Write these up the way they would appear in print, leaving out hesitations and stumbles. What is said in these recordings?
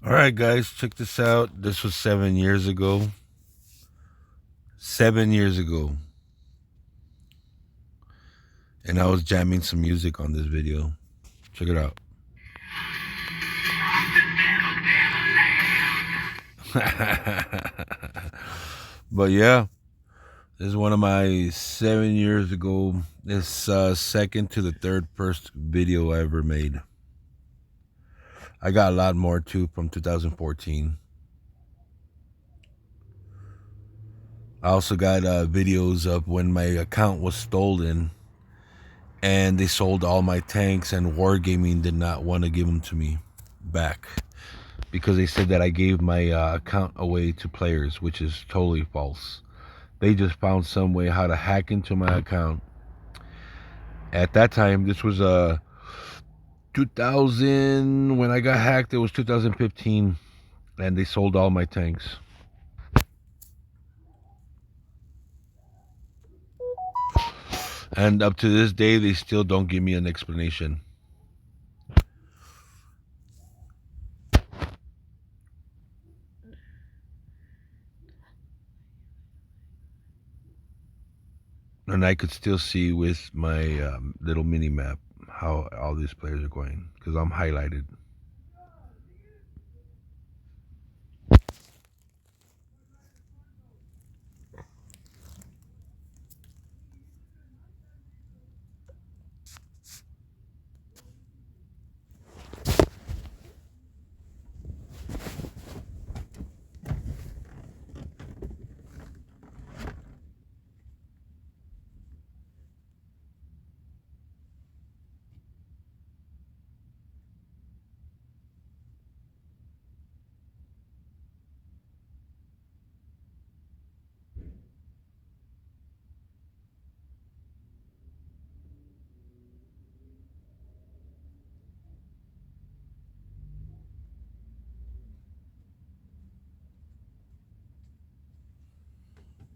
All right, guys, check this out. This was 7 years ago. 7 years ago. And I was jamming some music on this video. Check it out. But yeah, this is one of my 7 years ago. This second to the third first video I ever made. I got a lot more too from 2014. I also got videos of when my account was stolen and they sold all my tanks, and Wargaming did not want to give them to me back because they said that I gave my account away to players, which is totally false. They just found some way how to hack into my account. At that time, this was 2000 when I got hacked. It was 2015, and they sold all my tanks. And up to this day, they still don't give me an explanation. And I could still see with my little mini map how all these players are going because I'm highlighted.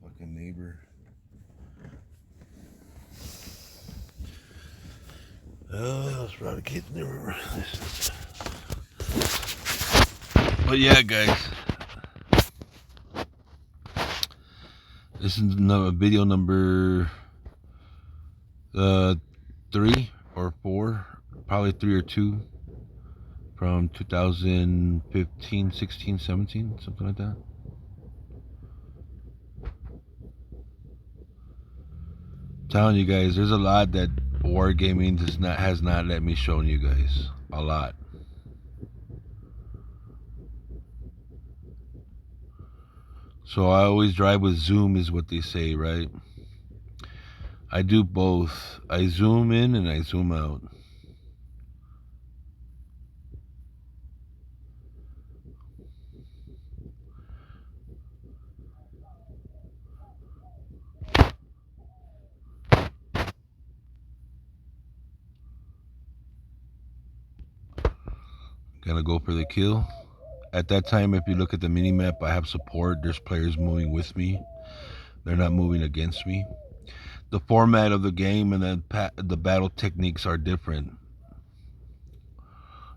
Fucking neighbor. Oh, that's right. The kids never. But yeah, guys, this is video number uh 3 or 4, probably 3 or 2 from 2015, 16, 17, something like that. I'm telling you guys, there's a lot that Wargaming has not let me show you guys. A lot. So I always drive with zoom, is what they say, right? I do both. I zoom in and I zoom out. Gonna go for the kill. At that time, if you look at the mini map, I have support. There's players moving with me. They're not moving against me. The format of the game and the battle techniques are different.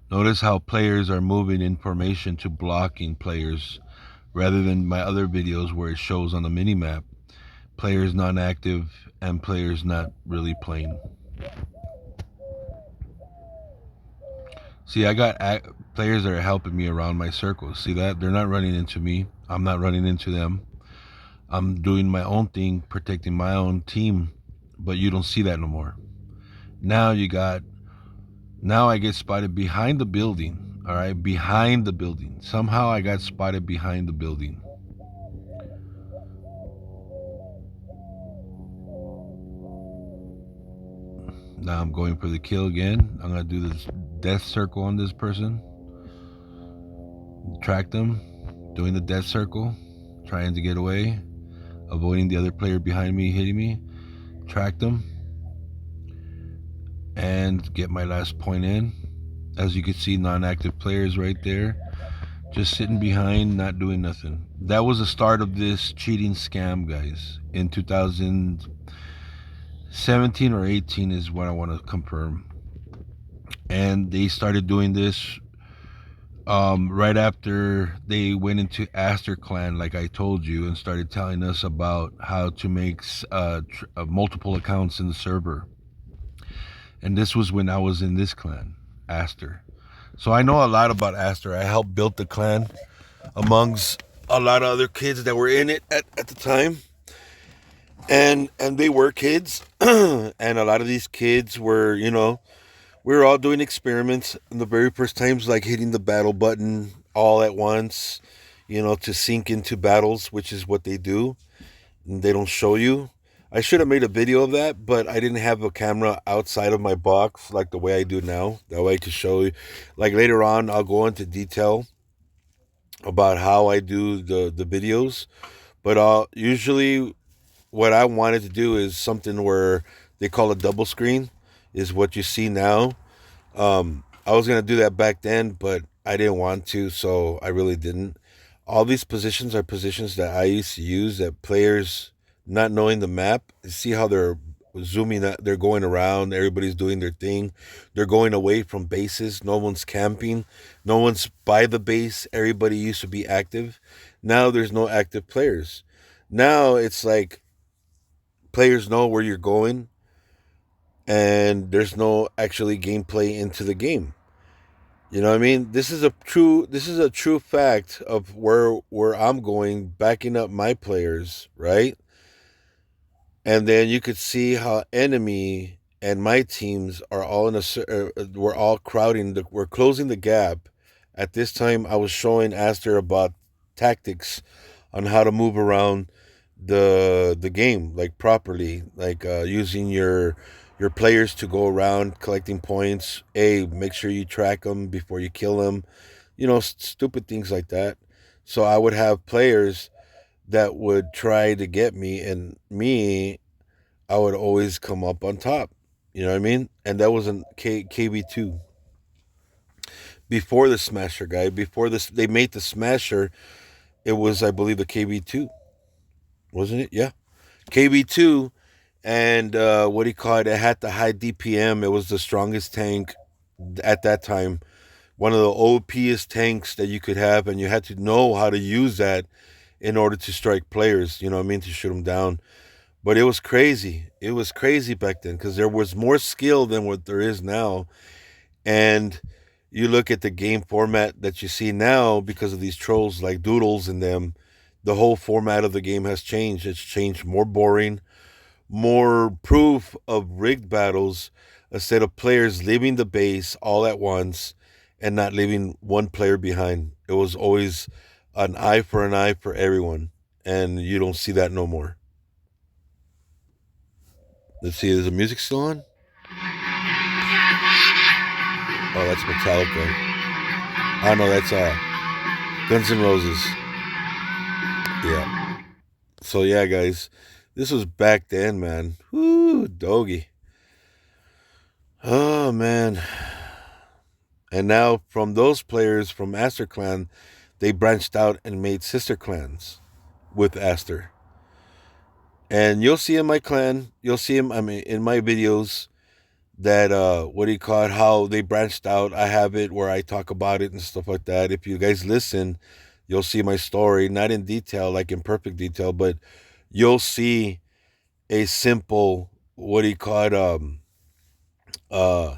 Notice how players are moving in formation to blocking players rather than my other videos where it shows on the mini map players non-active and players not really playing. See, I got players that are helping me around my circle. See that? They're not running into me. I'm not running into them. I'm doing my own thing, protecting my own team, but you don't see that no more. Now now I get spotted behind the building. All right, behind the building. Somehow I got spotted behind the building. Now I'm going for the kill again. I'm gonna do this death circle on this person. Track them, doing the death circle, trying to get away, avoiding the other player behind me hitting me. Track them and get my last point in. As you can see, non-active players right there, just sitting behind, not doing nothing. That was the start of this cheating scam, guys. In 2017 or 18 is what I want to confirm. And they started doing this right after they went into Aster Clan, like I told you, and started telling us about how to make multiple accounts in the server. And this was when I was in this clan, Aster. So I know a lot about Aster. I helped build the clan amongst a lot of other kids that were in it at the time. And they were kids. And a lot of these kids were, we were all doing experiments in the very first times, like hitting the battle button all at once, to sink into battles, which is what they do. And they don't show you. I should have made a video of that, but I didn't have a camera outside of my box like the way I do now. That way I could show you. Like later on, I'll go into detail about how I do the videos. But usually what I wanted to do is something where they call a double screen, is what you see now. I was gonna do that back then, but I didn't want to, so I really didn't. All these positions are positions that I used to use that players, not knowing the map, see how they're zooming out, they're going around, everybody's doing their thing. They're going away from bases, no one's camping, no one's by the base, everybody used to be active. Now there's no active players. Now it's like players know where you're going and there's no actually gameplay into the game. You know what I mean? This is a true fact of where I'm going, backing up my players, right? And then you could see how enemy and my teams are all we're all we're closing the gap. At this time I was showing Aster about tactics on how to move around the game like properly, like using your players to go around collecting points. Make sure you track them before you kill them. Stupid things like that. So I would have players that would try to get me, and me, I would always come up on top. You know what I mean? And that was in KB2 before the Smasher guy. Before this, they made the Smasher. It was, I believe, the KB2, wasn't it? Yeah, KB2. And what do you call it? It had the high DPM. It was the strongest tank at that time. One of the OPest tanks that you could have, and you had to know how to use that in order to strike players. You know what I mean? To shoot them down. But it was crazy. It was crazy back then because there was more skill than what there is now. And you look at the game format that you see now because of these trolls like Doodles and them. The whole format of the game has changed. It's changed, more boring, more proof of rigged battles, instead of players leaving the base all at once and not leaving one player behind. It was always an eye for everyone, and you don't see that no more. Let's see, is the music still on? Oh, that's Metallica. Oh no, that's Guns N' Roses. Yeah. So yeah, guys, this was back then, man. Whoo, doggy. Oh man. And now from those players from Aster Clan, they branched out and made sister clans with Aster. And you'll see in my clan, you'll see him, I mean, in my videos that, what do you call it, how they branched out. I have it where I talk about it and stuff like that. If you guys listen, you'll see my story, not in detail, like in perfect detail, but you'll see a simple, what do you call it, uh,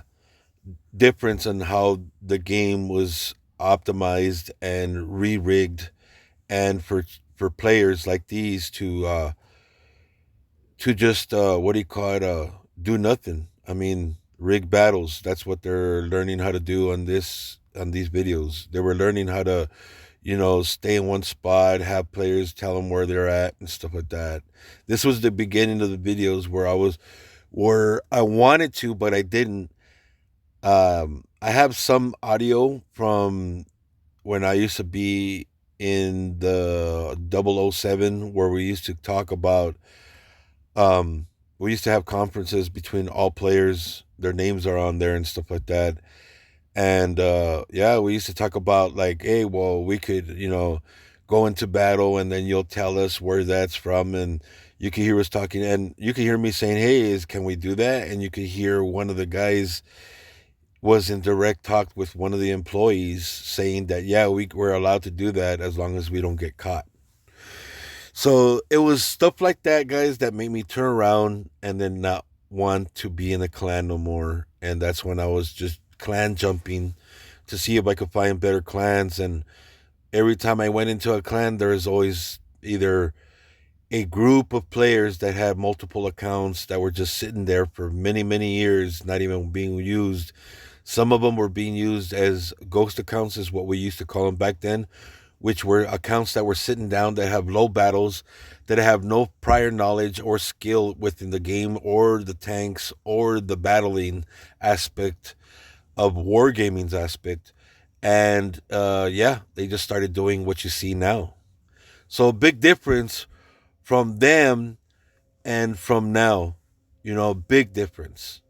difference in how the game was optimized and re-rigged, and for players like these to just what do you call it, do nothing. I mean, rig battles, that's what they're learning how to do on these videos. They were learning how to, stay in one spot, have players tell them where they're at and stuff like that. This was the beginning of the videos where I wanted to, but I didn't. I have some audio from when I used to be in the 007, where we used to talk about, we used to have conferences between all players. Their names are on there and stuff like that. And yeah, we used to talk about like, hey, well, we could, go into battle, and then you'll tell us where that's from, and you can hear us talking, and you can hear me saying, hey, can we do that? And you can hear one of the guys was in direct talk with one of the employees saying that, yeah, we're allowed to do that as long as we don't get caught. So it was stuff like that, guys, that made me turn around and then not want to be in a clan no more. And that's when I was just clan jumping to see if I could find better clans. And every time I went into a clan, there was always either a group of players that had multiple accounts that were just sitting there for many, many years, not even being used. Some of them were being used as ghost accounts, is what we used to call them back then, which were accounts that were sitting down that have low battles, that have no prior knowledge or skill within the game or the tanks or the battling aspect of wargaming's aspect. And yeah, they just started doing what you see now. So a big difference from them and from now. Big difference.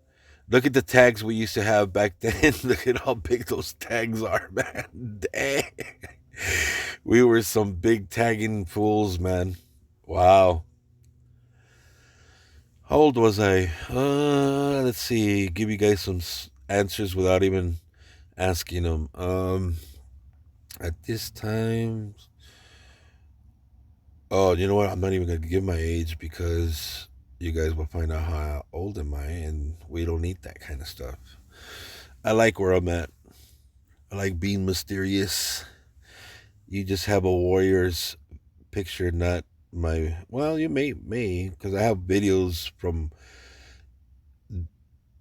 Look at the tags we used to have back then. Look at how big those tags are, man. Dang. We were some big tagging fools, man. Wow. How old was I? Let's see. Give you guys some answers without even asking them. At this time, oh, you know what? I'm not even gonna give my age because you guys will find out how old am I, and we don't need that kind of stuff. I like where I'm at. I like being mysterious. You just have a warrior's picture, not my. Well, you may because I have videos from,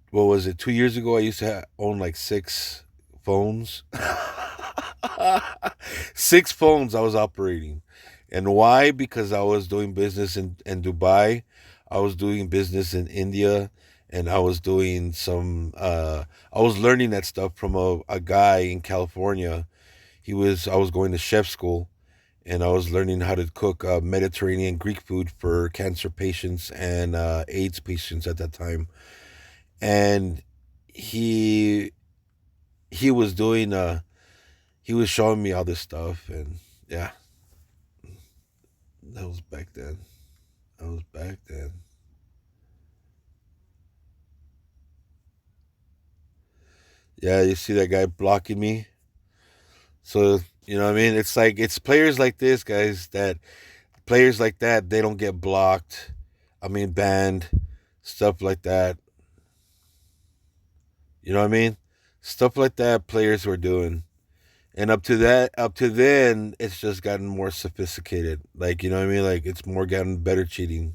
what was it, 2 years ago. I used to own like six phones. Six phones I was operating. And why? Because I was doing business in Dubai, I was doing business in India, and I was doing some I was learning that stuff from a guy in California. I was going to chef school, and I was learning how to cook Mediterranean Greek food for cancer patients and AIDS patients at that time. And he he was doing he was showing me all this stuff, and yeah, that was back then. That was back then. Yeah, you see that guy blocking me. So you know what I mean. It's like it's players like this, guys. That players like that, they don't get blocked. I mean, banned, stuff like that. You know what I mean? Stuff like that players were doing. And up to then, it's just gotten more sophisticated. Like, you know what I mean? Like, it's more gotten better cheating.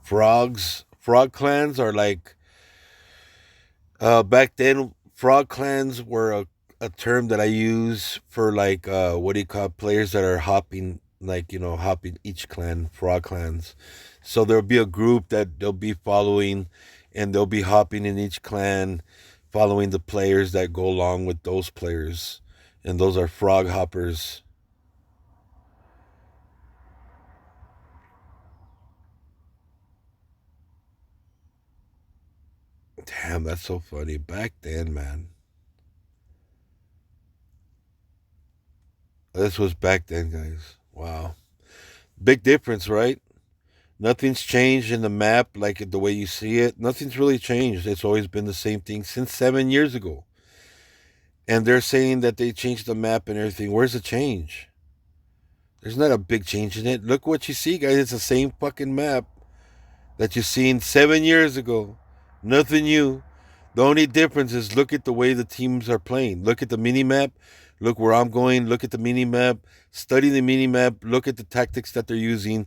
Frog clans are like, back then, frog clans were a term that I use for like, what do you call players that are hopping, like, hopping each clan, frog clans. So there'll be a group that they'll be following, and they'll be hopping in each clan, following the players that go along with those players. And those are frog hoppers. Damn, that's so funny. Back then, man. This was back then, guys. Wow. Big difference, right? Nothing's changed in the map like the way you see it. Nothing's really changed. It's always been the same thing since 7 years ago. And they're saying that they changed the map and everything. Where's the change? There's not a big change in it. Look what you see, guys. It's the same fucking map that you seen 7 years ago. Nothing new. The only difference is look at the way the teams are playing. Look at the mini map. Look where I'm going. Look at the mini map. Study the mini map. Look at the tactics that they're using.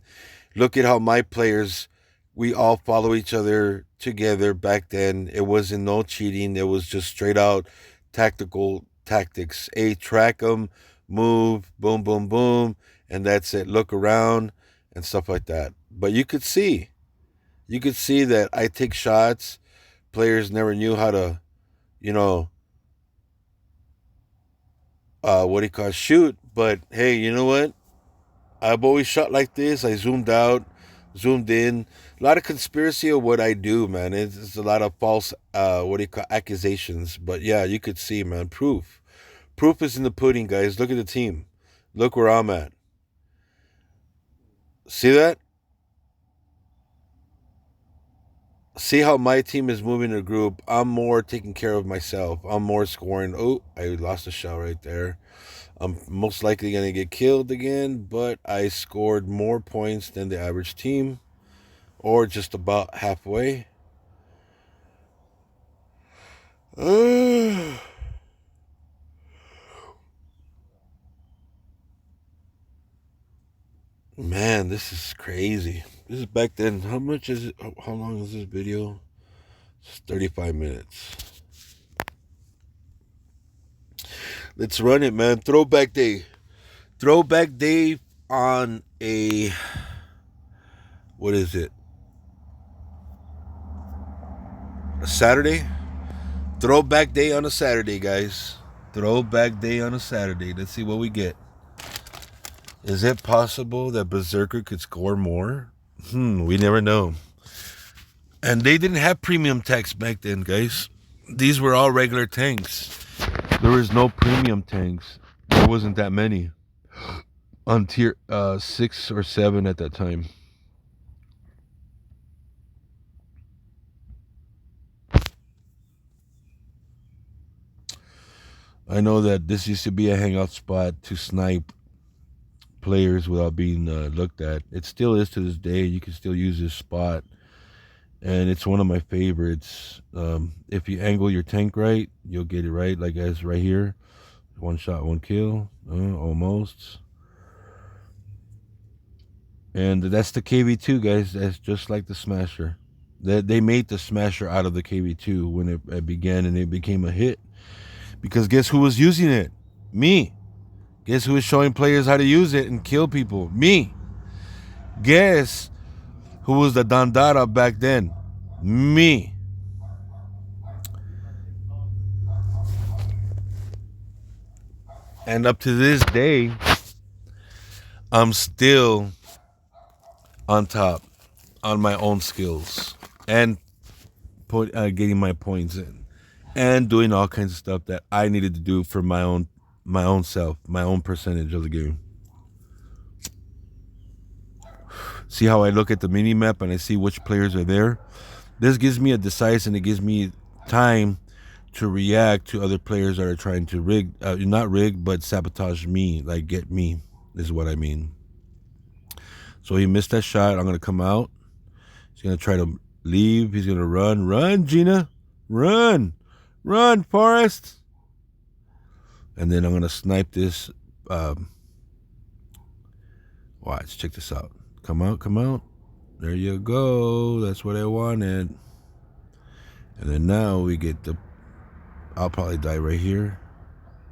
Look at how my players, we all follow each other together back then. It wasn't no cheating. It was just straight out tactical tactics. Track them, move, boom, boom, boom, and that's it. Look around and stuff like that. But you could see that I take shots. Players never knew how to, you know, what do you call it, shoot. But hey, you know what? I've always shot like this. I zoomed out. zoomed in. A lot of conspiracy of what I do, man. It's a lot of false, what do you call, accusations. But yeah, you could see, man, proof. Proof is in the pudding, guys. Look at the team. Look where I'm at. See that? See how my team is moving the group. I'm more taking care of myself. I'm more scoring. Oh, I lost a shot right there. I'm most likely going to get killed again, but I scored more points than the average team, or just about halfway. Man, this is crazy. This is back then. How much is it? How long is this video? It's 35 minutes. Let's run it, man. Throwback day. Throwback day on a, what is it? A Saturday? Throwback day on a Saturday, guys. Throwback day on a Saturday. Let's see what we get. Is it possible that Berserker could score more? We never know. And they didn't have premium tanks back then, guys. These were all regular tanks. There was no premium tanks. There wasn't that many. On tier 6 or 7 at that time. I know that this used to be a hangout spot to snipe players without being looked at. It still is to this day. You can still use this spot, and it's one of my favorites. If you angle your tank right, you'll get it right. Like as right here, 1 shot, 1 kill, almost. And that's the KV2, guys. That's just like the Smasher. They made the Smasher out of the KV2 when it began, and it became a hit. Because guess who was using it? Me. Guess who was showing players how to use it and kill people? Me. Guess who was the Dandara back then? Me. And up to this day, I'm still on top on my own skills and getting my points in and doing all kinds of stuff that I needed to do for my own self, my own percentage of the game. See how I look at the mini map and I see which players are there? This gives me a decisive, and it gives me time to react to other players that are trying to not rig, but sabotage me, like get me, is what I mean. So he missed that shot. I'm going to come out. He's going to try to leave. He's going to run. Run, Gina. Run. Run, Forrest. And then I'm going to snipe this. Watch. Check this out. Come out. Come out. There you go. That's what I wanted. And then now we get the... I'll probably die right here.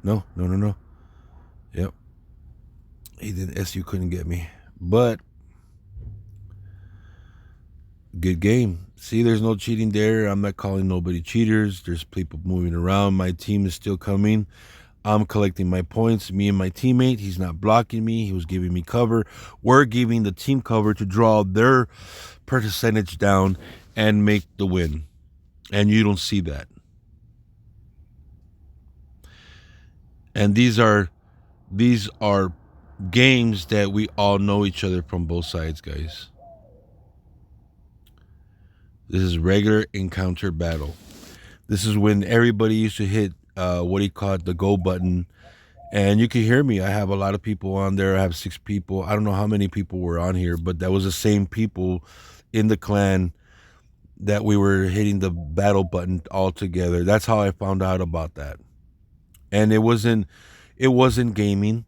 No. Yep. He didn't... SU couldn't get me. But... good game. See, there's no cheating there. I'm not calling nobody cheaters. There's people moving around. My team is still coming. I'm collecting my points. Me and my teammate, he's not blocking me. He was giving me cover. We're giving the team cover to draw their percentage down and make the win. And you don't see that. And these are games that we all know each other from both sides, guys. This is regular encounter battle. This is when everybody used to hit what he called the go button. And you can hear me. I have a lot of people on there. I have 6 people. I don't know how many people were on here, but that was the same people in the clan that we were hitting the battle button all together. That's how I found out about that. And it wasn't gaming.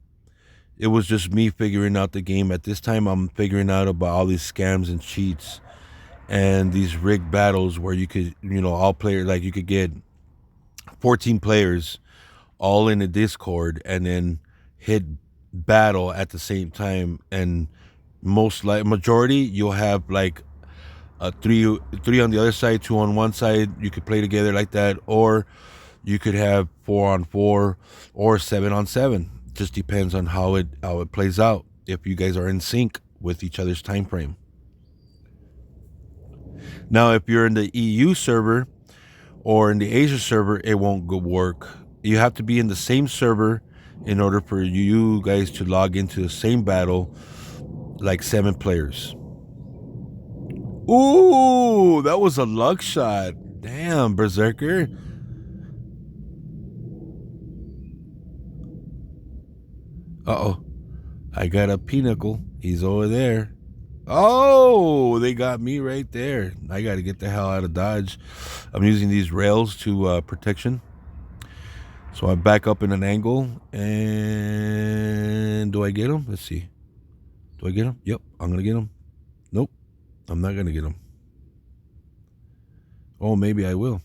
It was just me figuring out the game. At this time, I'm figuring out about all these scams and cheats and these rigged battles where you could, all players, like you could get 14 players all in a Discord and then hit battle at the same time. And majority, you'll have like three on the other side, 2 on one side. You could play together like that, or you could have 4 on 4 or 7 on 7. Just depends on how it plays out. If you guys are in sync with each other's time frame. Now, if you're in the EU server or in the Asia server, it won't go work. You have to be in the same server in order for you guys to log into the same battle, like 7 players. Ooh, that was a luck shot. Damn, Berserker. Uh-oh. I got a pinnacle. He's over there. Oh, they got me right there. I got to get the hell out of Dodge. I'm using these rails to protection. So I back up in an angle. And do I get him? Let's see. Do I get him? Yep, I'm going to get him. Nope, I'm not going to get him. Oh, maybe I will.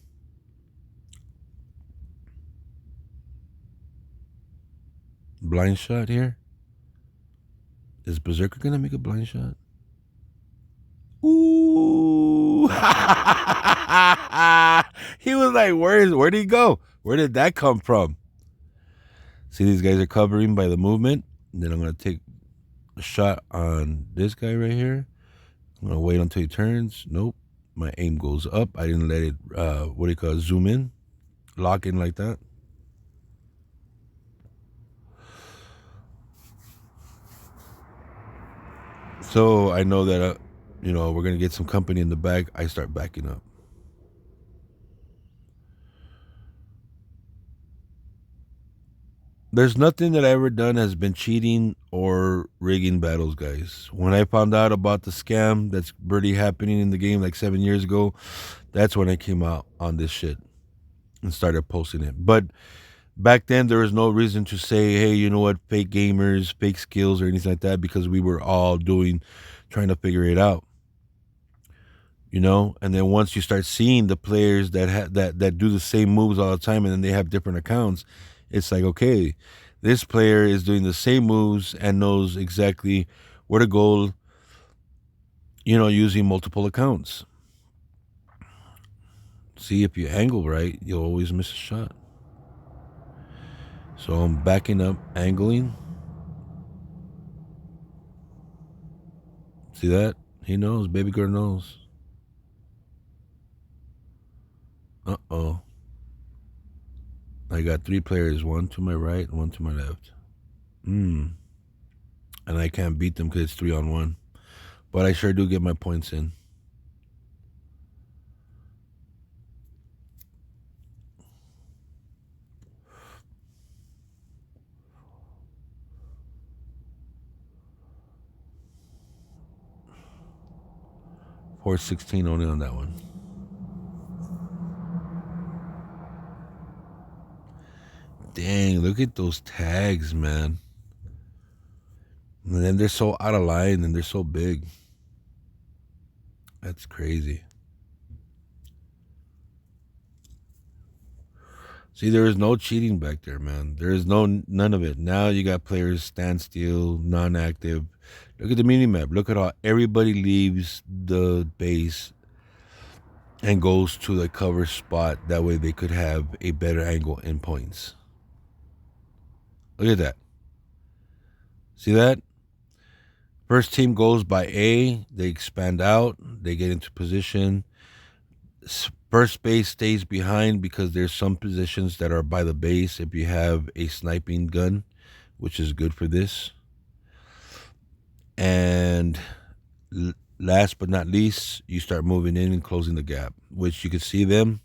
Blind shot here. Is Berserker going to make a blind shot? Ooh. He was like, where did he go? Where did that come from? See, these guys are covering by the movement. And then I'm going to take a shot on this guy right here. I'm going to wait until he turns. Nope. My aim goes up. I didn't let it, what do you call it, zoom in? Lock in like that. So I know that, we're going to get some company in the back. I start backing up. There's nothing that I ever done has been cheating or rigging battles, guys. When I found out about the scam that's really happening in the game like 7 years ago, that's when I came out on this shit and started posting it. But back then, there was no reason to say, hey, you know what, fake gamers, fake skills or anything like that, because we were all trying to figure it out. And then once you start seeing the players that do the same moves all the time and then they have different accounts, it's like, okay, this player is doing the same moves and knows exactly where to go, using multiple accounts. See, if you angle right, you'll always miss a shot. So I'm backing up, angling. See that? He knows. Baby girl knows. Uh-oh. I got 3 players, one to my right, one to my left. And I can't beat them because it's 3-on-1. But I sure do get my points in. $416 only on that one. Dang, look at those tags, man. And then they're so out of line and they're so big. That's crazy. See, there is no cheating back there, man. There is none of it. Now you got players standstill, non-active. Look at the mini map. Look at how everybody leaves the base and goes to the cover spot. That way they could have a better angle in points. Look at that. See that? First team goes by A. They expand out. They get into position. First base stays behind because there's some positions that are by the base if you have a sniping gun, which is good for this. And last but not least, you start moving in and closing the gap, which you can see them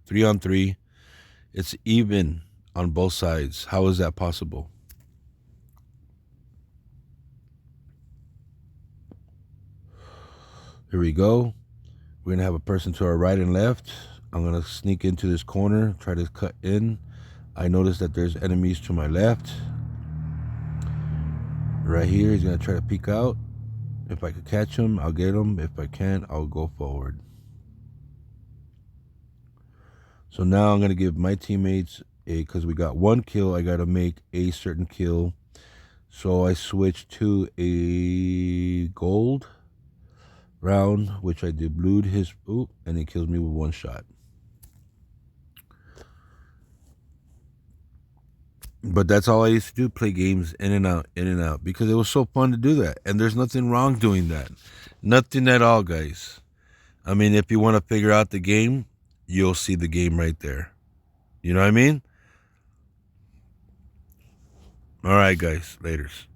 3-on-3. It's even on both sides. How is that possible? Here we go. We're going to have a person to our right and left. I'm going to sneak into this corner, try to cut in. I notice that there's enemies to my left. Right here, he's going to try to peek out. If I could catch him, I'll get him. If I can't, I'll go forward. So now I'm going to give my teammates because we got 1 kill, I got to make a certain kill. So I switched to a gold round, which I deblued his boot, and he kills me with 1 shot. But that's all I used to do, play games in and out, because it was so fun to do that. And there's nothing wrong doing that. Nothing at all, guys. I mean, if you want to figure out the game, you'll see the game right there. You know what I mean? All right, guys. Laters.